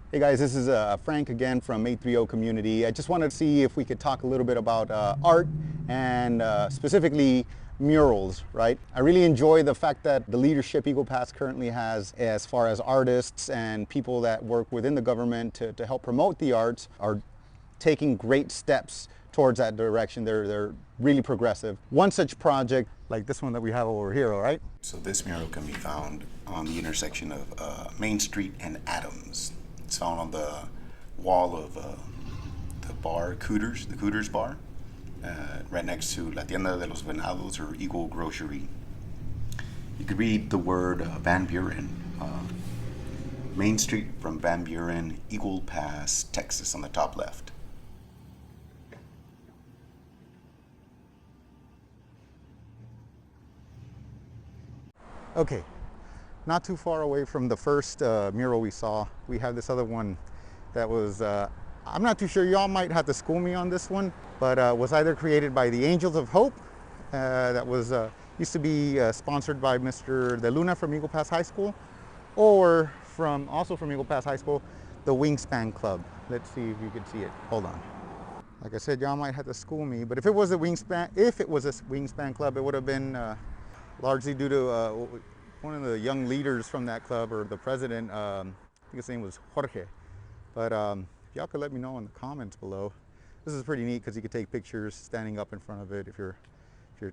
Hey guys, this is Frank again from 830 Community. I just wanted to see if we could talk a little bit about art and specifically murals, right? I really enjoy the fact that the leadership Eagle Pass currently has as far as artists and people that work within the government to help promote the arts are taking great steps towards that direction. They're really progressive. One such project, like this one that we have over here, all right? So this mural can be found on the intersection of Main Street and Adams. It's found on the wall of the bar Cooters, the Cooters bar, right next to La Tienda de los Venados or Eagle Grocery. You could read the word Van Buren, Main Street from Van Buren, Eagle Pass, Texas on the top left. Okay, not too far away from the first mural we saw, we have this other one that was, I'm not too sure, y'all might have to school me on this one, but was either created by the Angels of Hope, that was used to be sponsored by Mr. De Luna from Eagle Pass High School, or also from Eagle Pass High School, the Wingspan Club. Let's see if you can see it. Hold on. Like I said, y'all might have to school me, but if it was a Wingspan Club, it would have been largely due to one of the young leaders from that club, or the president. I think his name was Jorge. But if y'all could let me know in the comments below. This is pretty neat because you could take pictures standing up in front of it if you're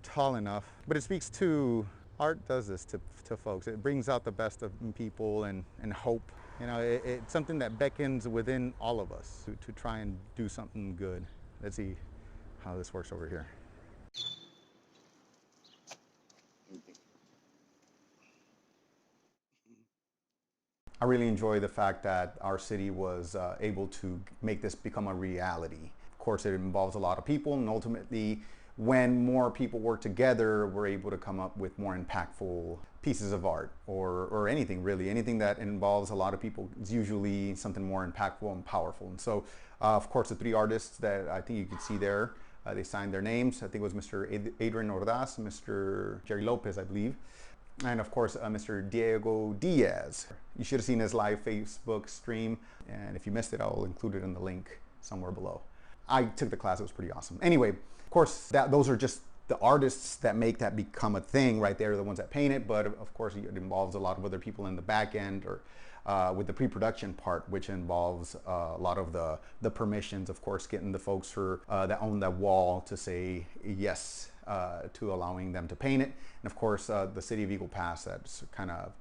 tall enough. But it speaks to, art does this to folks. It brings out the best of people and hope. You know, it's something that beckons within all of us to try and do something good. Let's see how this works over here. I really enjoy the fact that our city was able to make this become a reality. Of course, it involves a lot of people, and ultimately, when more people work together, we're able to come up with more impactful pieces of art, or anything really. Anything that involves a lot of people is usually something more impactful and powerful. And so, of course, the three artists that I think you can see there, they signed their names. I think it was Mr. Adrian Ordaz, Mr. Jerry Lopez, I believe, and of course Mr. Diego Diaz. You should have seen his live Facebook stream, and if you missed it, I'll include it in the link somewhere below. I took the class, it was pretty awesome. Anyway, of course, those are just the artists that make that become a thing right there, the ones that paint it, but of course it involves a lot of other people in the back end, or with the pre-production part, which involves a lot of the permissions, of course, getting the folks that own that wall to say yes to allowing them to paint it. And of course, the city of Eagle Pass that's kind of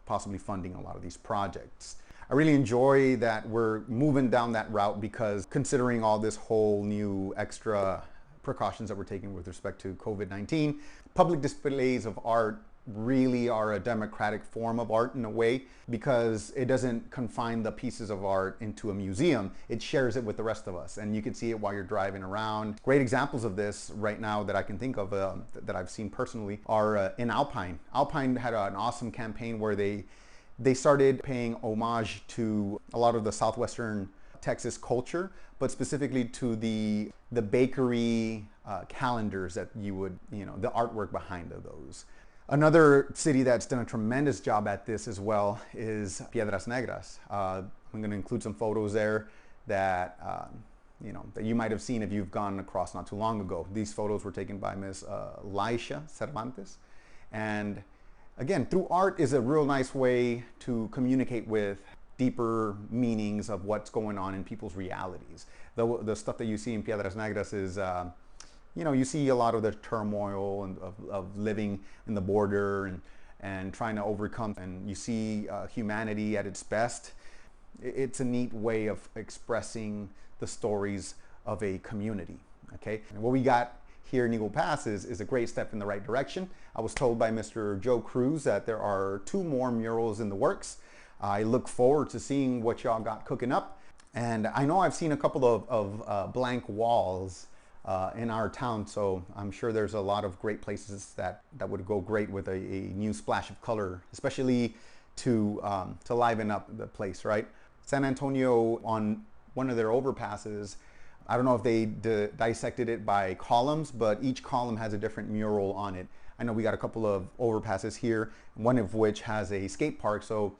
possibly funding a lot of these projects. I really enjoy that we're moving down that route, because considering all this whole new extra precautions that we're taking with respect to COVID-19, public displays of art really are a democratic form of art in a way, because it doesn't confine the pieces of art into a museum. It shares it with the rest of us, and you can see it while you're driving around. Great examples of this right now that I can think of, that I've seen personally, are in Alpine. Alpine had an awesome campaign where they started paying homage to a lot of the southwestern Texas culture, but specifically to the bakery calendars that you would, the artwork behind those. Another city that's done a tremendous job at this as well is Piedras Negras. I'm going to include some photos there that that you might have seen if you've gone across not too long ago. These photos were taken by Miss Laisha Cervantes, and again, through art is a real nice way to communicate with deeper meanings of what's going on in people's realities. The stuff that you see in Piedras Negras is you see a lot of the turmoil of living in the border and trying to overcome, and you see humanity at its best. It's a neat way of expressing the stories of a community, okay? And what we got here in Eagle Pass is a great step in the right direction. I was told by Mr. Joe Cruz that there are 2 more murals in the works. I look forward to seeing what y'all got cooking up. And I know I've seen a couple of blank walls in our town, so I'm sure there's a lot of great places that would go great with a new splash of color, especially to liven up the place, right? San Antonio, on one of their overpasses, I don't know if they dissected it by columns, but each column has a different mural on it. I know we got a couple of overpasses here, one of which has a skate park, so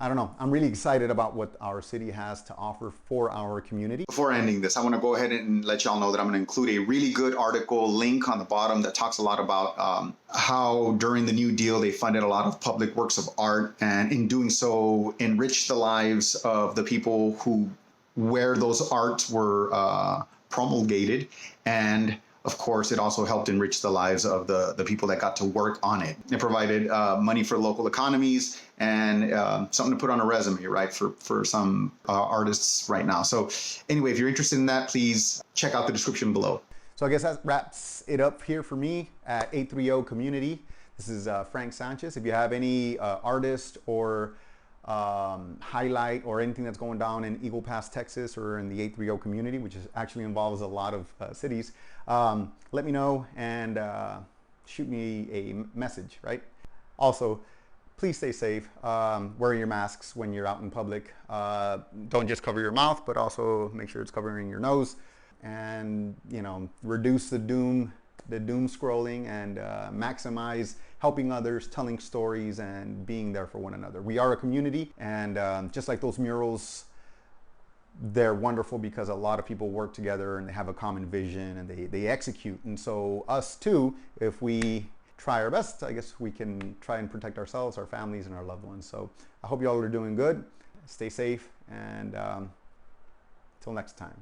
I don't know. I'm really excited about what our city has to offer for our community. Before ending this, I want to go ahead and let y'all know that I'm going to include a really good article link on the bottom that talks a lot about how during the New Deal they funded a lot of public works of art, and in doing so enriched the lives of the people where those arts were promulgated. And of course, it also helped enrich the lives of the people that got to work on it. It provided money for local economies and something to put on a resume, right, for some artists right now. So anyway, if you're interested in that, please check out the description below. So I guess that wraps it up here for me at 830 Community. This is Frank Sanchez. If you have any artist or highlight or anything that's going down in Eagle Pass, Texas, or in the 830 community, which actually involves a lot of cities, let me know and shoot me a message, right? Also, please stay safe. Wear your masks when you're out in public. Don't just cover your mouth, but also make sure it's covering your nose. And, you know, reduce the doom scrolling, and maximize helping others, telling stories, and being there for one another. We are a community, and just like those murals, they're wonderful because a lot of people work together and they have a common vision and they execute. And so us too, if we try our best, I guess we can try and protect ourselves, our families, and our loved ones. So I hope you all are doing good. Stay safe, and till next time.